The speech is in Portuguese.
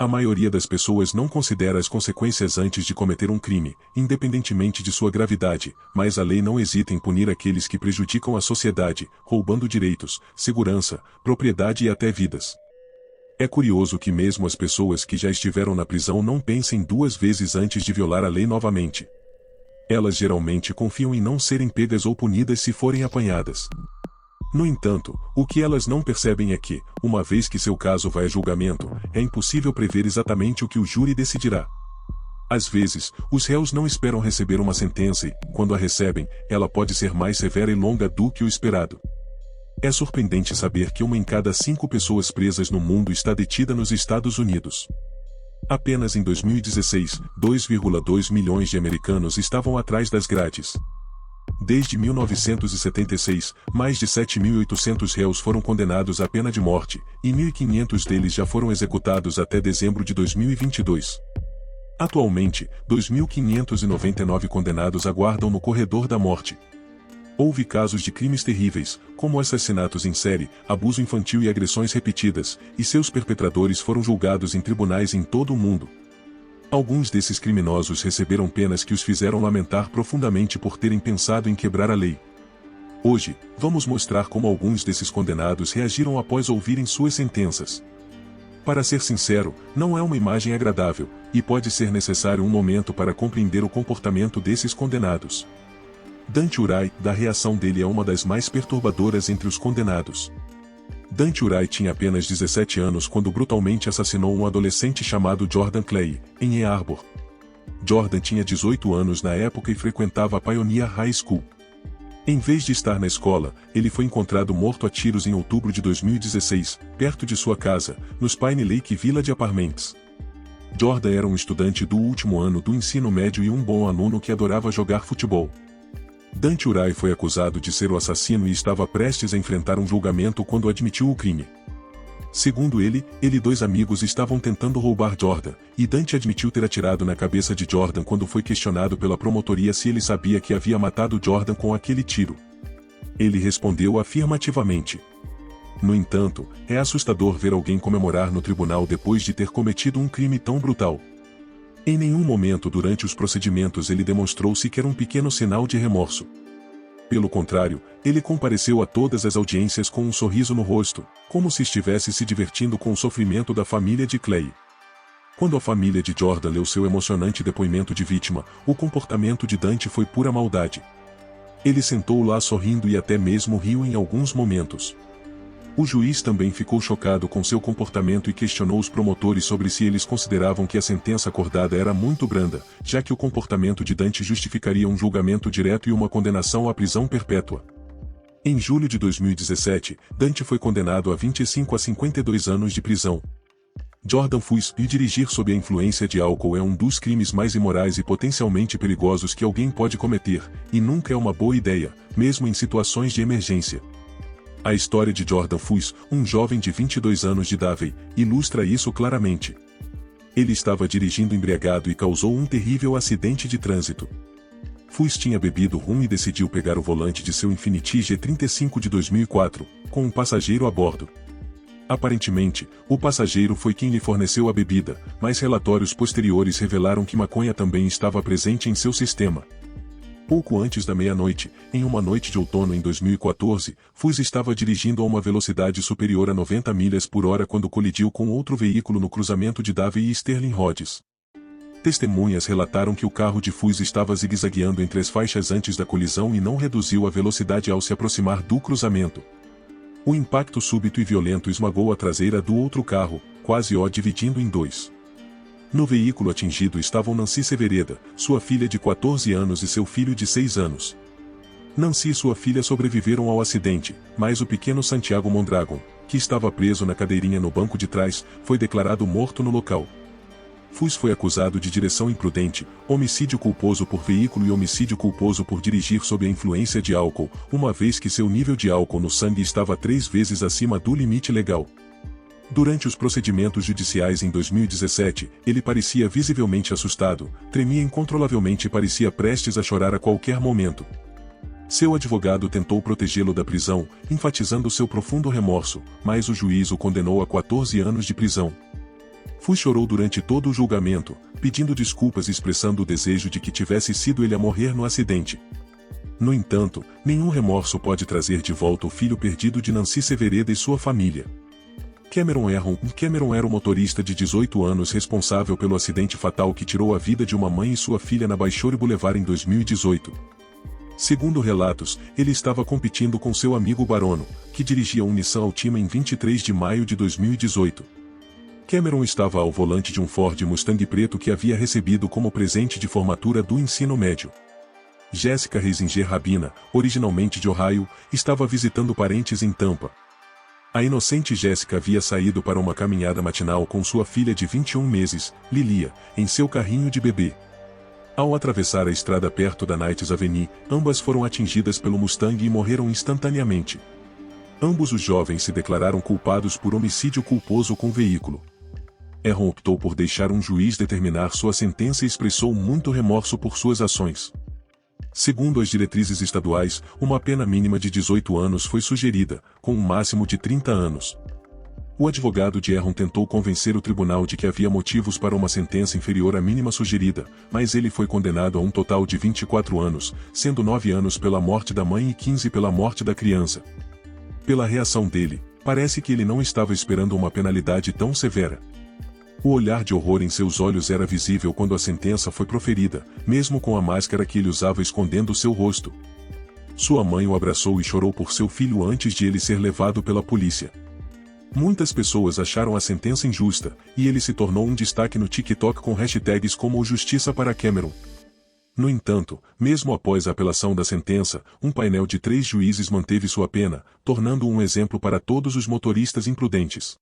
A maioria das pessoas não considera as consequências antes de cometer um crime, independentemente de sua gravidade, mas a lei não hesita em punir aqueles que prejudicam a sociedade, roubando direitos, segurança, propriedade e até vidas. É curioso que mesmo as pessoas que já estiveram na prisão não pensem duas vezes antes de violar a lei novamente. Elas geralmente confiam em não serem pegas ou punidas se forem apanhadas. No entanto, o que elas não percebem é que, uma vez que seu caso vai a julgamento, é impossível prever exatamente o que o júri decidirá. Às vezes, os réus não esperam receber uma sentença e, quando a recebem, ela pode ser mais severa e longa do que o esperado. É surpreendente saber que 1 em cada 5 pessoas presas no mundo está detida nos Estados Unidos. Apenas em 2016, 2,2 milhões de americanos estavam atrás das grades. Desde 1976, mais de 7.800 réus foram condenados à pena de morte, e 1.500 deles já foram executados até dezembro de 2022. Atualmente, 2.599 condenados aguardam no corredor da morte. Houve casos de crimes terríveis, como assassinatos em série, abuso infantil e agressões repetidas, e seus perpetradores foram julgados em tribunais em todo o mundo. Alguns desses criminosos receberam penas que os fizeram lamentar profundamente por terem pensado em quebrar a lei. Hoje, vamos mostrar como alguns desses condenados reagiram após ouvirem suas sentenças. Para ser sincero, não é uma imagem agradável, e pode ser necessário um momento para compreender o comportamento desses condenados. Dante Uri, da reação dele é uma das mais perturbadoras entre os condenados. Dante Uri tinha apenas 17 anos quando brutalmente assassinou um adolescente chamado Jordan Clay, em Ann Arbor. Jordan tinha 18 anos na época e frequentava a Pioneer High School. Em vez de estar na escola, ele foi encontrado morto a tiros em outubro de 2016, perto de sua casa, nos Pine Lake Village Apartments. Jordan era um estudante do último ano do ensino médio e um bom aluno que adorava jogar futebol. Dante Uri foi acusado de ser o assassino e estava prestes a enfrentar um julgamento quando admitiu o crime. Segundo ele e 2 amigos estavam tentando roubar Jordan, e Dante admitiu ter atirado na cabeça de Jordan quando foi questionado pela promotoria se ele sabia que havia matado Jordan com aquele tiro. Ele respondeu afirmativamente. No entanto, é assustador ver alguém comemorar no tribunal depois de ter cometido um crime tão brutal. Em nenhum momento durante os procedimentos ele demonstrou sequer um pequeno sinal de remorso. Pelo contrário, ele compareceu a todas as audiências com um sorriso no rosto, como se estivesse se divertindo com o sofrimento da família de Clay. Quando a família de Jordan leu seu emocionante depoimento de vítima, o comportamento de Dante foi pura maldade. Ele sentou lá sorrindo e até mesmo riu em alguns momentos. O juiz também ficou chocado com seu comportamento e questionou os promotores sobre se eles consideravam que a sentença acordada era muito branda, já que o comportamento de Dante justificaria um julgamento direto e uma condenação à prisão perpétua. Em julho de 2017, Dante foi condenado a 25 a 52 anos de prisão. Jordan Fuss, e dirigir sob a influência de álcool é um dos crimes mais imorais e potencialmente perigosos que alguém pode cometer, e nunca é uma boa ideia, mesmo em situações de emergência. A história de Jordan Fuss, um jovem de 22 anos de idade, ilustra isso claramente. Ele estava dirigindo embriagado e causou um terrível acidente de trânsito. Fuss tinha bebido rum e decidiu pegar o volante de seu Infiniti G35 de 2004, com um passageiro a bordo. Aparentemente, o passageiro foi quem lhe forneceu a bebida, mas relatórios posteriores revelaram que maconha também estava presente em seu sistema. Pouco antes da meia-noite, em uma noite de outono em 2014, Fuss estava dirigindo a uma velocidade superior a 90 milhas por hora quando colidiu com outro veículo no cruzamento de Davey e Sterling Roads. Testemunhas relataram que o carro de Fuss estava zigue-zagueando entre as faixas antes da colisão e não reduziu a velocidade ao se aproximar do cruzamento. O impacto súbito e violento esmagou a traseira do outro carro, quase o dividindo em 2. No veículo atingido estavam Nancy Severeda, sua filha de 14 anos e seu filho de 6 anos. Nancy e sua filha sobreviveram ao acidente, mas o pequeno Santiago Mondragon, que estava preso na cadeirinha no banco de trás, foi declarado morto no local. Fuss foi acusado de direção imprudente, homicídio culposo por veículo e homicídio culposo por dirigir sob a influência de álcool, uma vez que seu nível de álcool no sangue estava 3 vezes acima do limite legal. Durante os procedimentos judiciais em 2017, ele parecia visivelmente assustado, tremia incontrolavelmente e parecia prestes a chorar a qualquer momento. Seu advogado tentou protegê-lo da prisão, enfatizando seu profundo remorso, mas o juiz o condenou a 14 anos de prisão. Fu chorou durante todo o julgamento, pedindo desculpas e expressando o desejo de que tivesse sido ele a morrer no acidente. No entanto, nenhum remorso pode trazer de volta o filho perdido de Nancy Severeda e sua família. Cameron era o motorista de 18 anos responsável pelo acidente fatal que tirou a vida de uma mãe e sua filha na Bayshore Boulevard em 2018. Segundo relatos, ele estava competindo com seu amigo Barono, que dirigia um Nissan Altima em 23 de maio de 2018. Cameron estava ao volante de um Ford Mustang preto que havia recebido como presente de formatura do ensino médio. Jessica Reisinger Rabina, originalmente de Ohio, estava visitando parentes em Tampa. A inocente Jessica havia saído para uma caminhada matinal com sua filha de 21 meses, Lilia, em seu carrinho de bebê. Ao atravessar a estrada perto da Knights Avenue, ambas foram atingidas pelo Mustang e morreram instantaneamente. Ambos os jovens se declararam culpados por homicídio culposo com veículo. Aaron optou por deixar um juiz determinar sua sentença e expressou muito remorso por suas ações. Segundo as diretrizes estaduais, uma pena mínima de 18 anos foi sugerida, com um máximo de 30 anos. O advogado de Aaron tentou convencer o tribunal de que havia motivos para uma sentença inferior à mínima sugerida, mas ele foi condenado a um total de 24 anos, sendo 9 anos pela morte da mãe e 15 pela morte da criança. Pela reação dele, parece que ele não estava esperando uma penalidade tão severa. O olhar de horror em seus olhos era visível quando a sentença foi proferida, mesmo com a máscara que ele usava escondendo seu rosto. Sua mãe o abraçou e chorou por seu filho antes de ele ser levado pela polícia. Muitas pessoas acharam a sentença injusta, e ele se tornou um destaque no TikTok com hashtags como o Justiça para Cameron. No entanto, mesmo após a apelação da sentença, um painel de 3 juízes manteve sua pena, tornando-o um exemplo para todos os motoristas imprudentes.